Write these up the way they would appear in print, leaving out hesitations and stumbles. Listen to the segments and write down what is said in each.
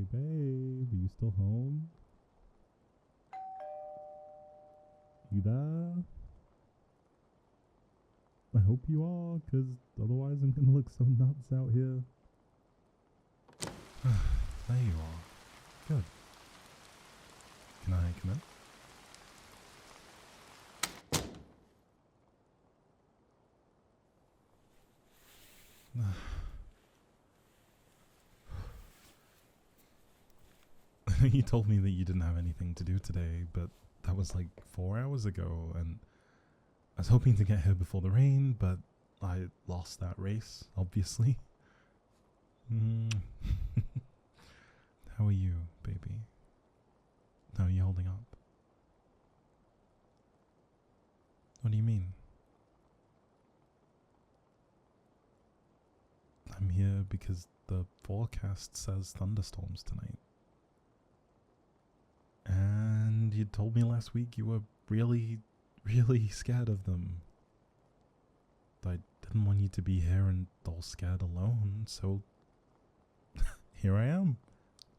Hey babe, are you still home? You there? I hope you are, cause otherwise I'm gonna look so nuts out here. There you are. Good. Can I come in? You told me that you didn't have anything to do today, but that was like 4 hours ago, and I was hoping to get here before the rain, but I lost that race, obviously. How are you, baby? How are you holding up? What do you mean? I'm here because the forecast says thunderstorms tonight. And you told me last week you were really scared of them. I didn't want you to be here and all scared alone, so here I am,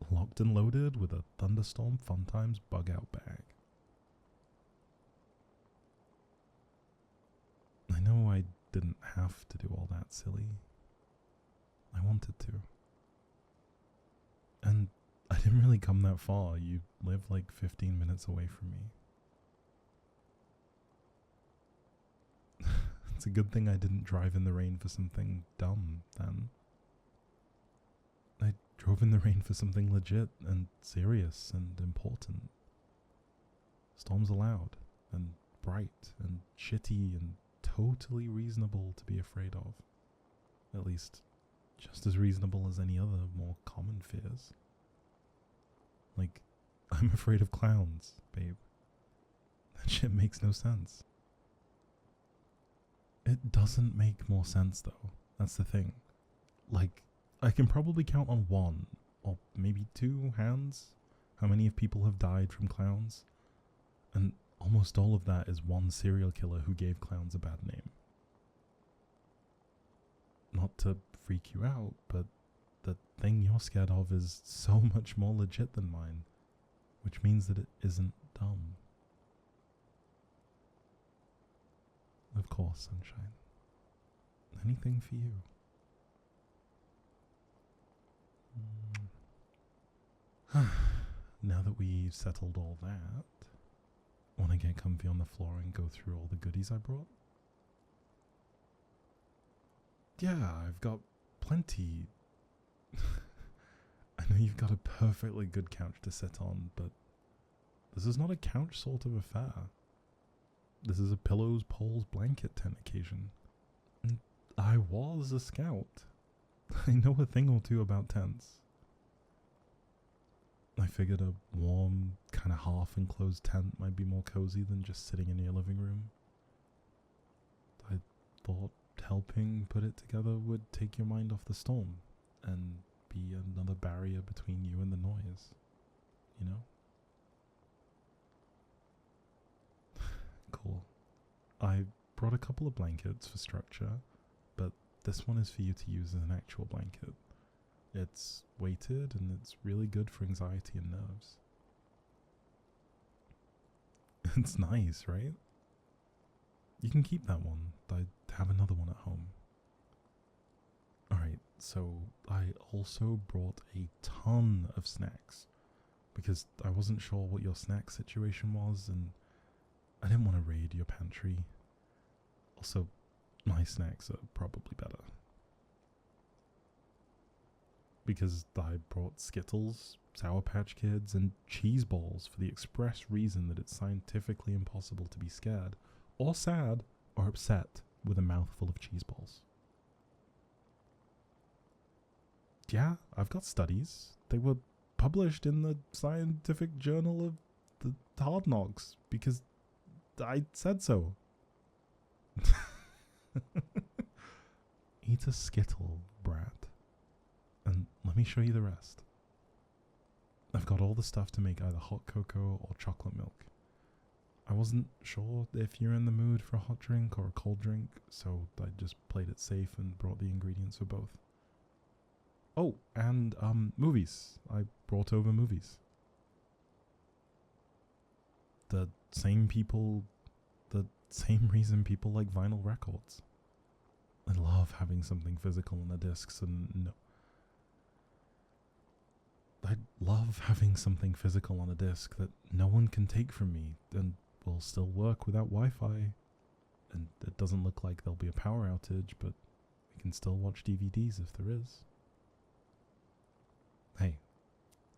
locked and loaded with a Thunderstorm Fun Times bug out bag. I know I didn't have to do all that, silly. I wanted to. And I didn't really come that far. You live like 15 minutes away from me. It's a good thing I didn't drive in the rain for something dumb then. I drove in the rain for something legit and serious and important. Storms are loud and bright and shitty and totally reasonable to be afraid of. At least, just as reasonable as any other more common fears. Like, I'm afraid of clowns, babe. That shit makes no sense. It doesn't make more sense, though. That's the thing. Like, I can probably count on one, or maybe two hands, how many of people have died from clowns. And almost all of that is one serial killer who gave clowns a bad name. Not to freak you out, but the thing you're scared of is so much more legit than mine, which means that it isn't dumb. Of course, sunshine. Anything for you. Now that we've settled all that, want to get comfy on the floor and go through all the goodies I brought? Yeah, I've got plenty. I know you've got a perfectly good couch to sit on, but this is not a couch sort of affair. This is a pillows, poles, blanket tent occasion. And I was a scout. I know a thing or two about tents. I figured a warm, kind of half-enclosed tent might be more cozy than just sitting in your living room. I thought helping put it together would take your mind off the storm and be another barrier between you and the noise, you know? Cool. I brought a couple of blankets for structure, but this one is for you to use as an actual blanket. It's weighted and it's really good for anxiety and nerves. It's nice, right? You can keep that one. I have another one at home. Alright, so I also brought a ton of snacks because I wasn't sure what your snack situation was and I didn't want to raid your pantry. Also, my snacks are probably better. Because I brought Skittles, Sour Patch Kids, and cheese balls for the express reason that it's scientifically impossible to be scared, or sad, or upset with a mouthful of cheese balls. Yeah, I've got studies. They were published in the Scientific Journal of the Hard Knocks because I said so. Eat a Skittle, brat. And let me show you the rest. I've got all the stuff to make either hot cocoa or chocolate milk. I wasn't sure if you're in the mood for a hot drink or a cold drink, so I just played it safe and brought the ingredients for both. Oh, and movies. I brought over movies. The same reason people like vinyl records. I love having something physical on the discs, and no. I love having something physical on a disc that no one can take from me and will still work without Wi-Fi. And it doesn't look like there'll be a power outage, but we can still watch DVDs if there is. Hey,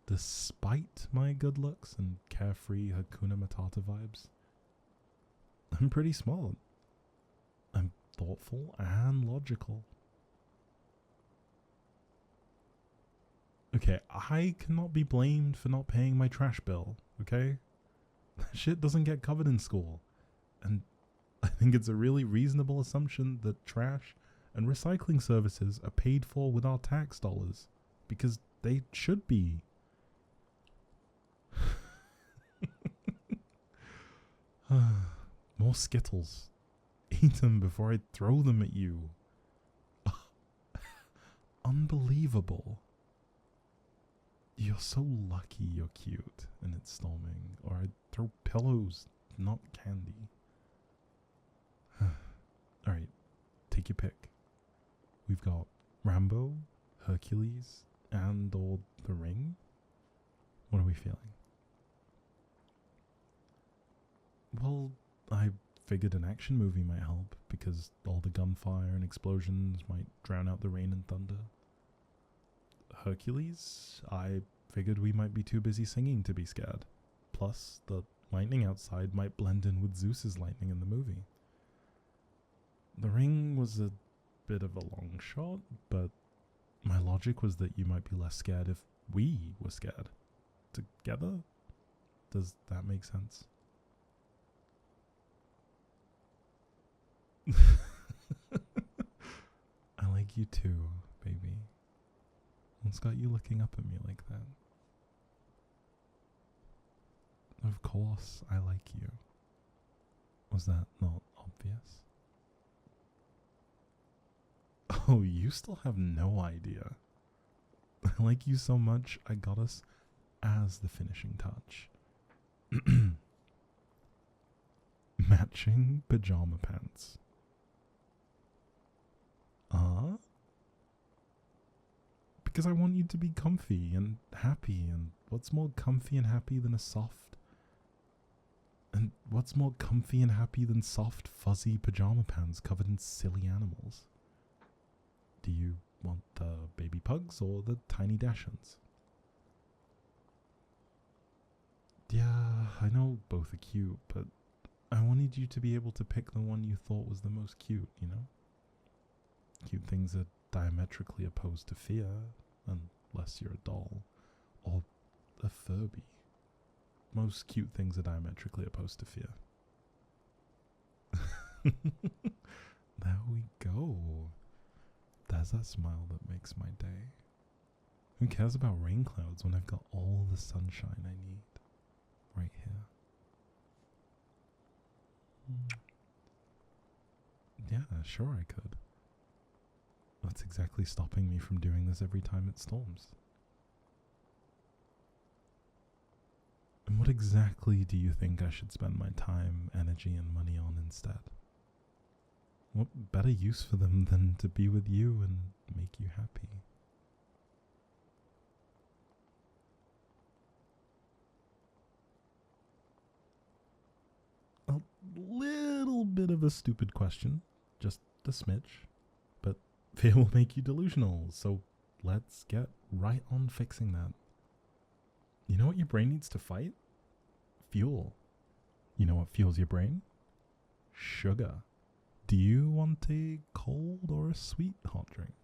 despite my good looks and carefree Hakuna Matata vibes, I'm pretty smart. I'm thoughtful and logical. Okay, I cannot be blamed for not paying my trash bill, okay? That shit doesn't get covered in school. And I think it's a really reasonable assumption that trash and recycling services are paid for with our tax dollars, because they should be. More Skittles. Eat them before I throw them at you. Unbelievable. You're so lucky you're cute and it's storming, or I'd throw pillows, not candy. Alright, take your pick. We've got Rambo, Hercules, and or The Ring. What are we feeling? Well, I figured an action movie might help, because all the gunfire and explosions might drown out the rain and thunder. Hercules, I figured we might be too busy singing to be scared. Plus, the lightning outside might blend in with Zeus's lightning in the movie. The Ring was a bit of a long shot, but my logic was that you might be less scared if we were scared. Together? Does that make sense? I like you too, baby. What's got you looking up at me like that? Of course, I like you. Was that not obvious? Oh, you still have no idea. I like you so much, I got us as the finishing touch. Matching pajama pants. Because I want you to be comfy and happy, and what's more comfy and happy than what's more comfy and happy than soft, fuzzy pajama pants covered in silly animals? Do you want the baby pugs or the tiny Dachshunds? Yeah, I know both are cute, but I wanted you to be able to pick the one you thought was the most cute, you know? Cute things are diametrically opposed to fear, unless you're a doll or a Furby. Most cute things are diametrically opposed to fear. There we go. There's that smile that makes my day. Who cares about rain clouds when I've got all the sunshine I need right here? Yeah, sure I could. What's exactly stopping me from doing this every time it storms? And what exactly do you think I should spend my time, energy, and money on instead? What better use for them than to be with you and make you happy? A little bit of a stupid question, just a smidge, but fear will make you delusional, so let's get right on fixing that. You know what your brain needs to fight? Fuel. You know what fuels your brain? Sugar. Do you want a cold or a sweet hot drink?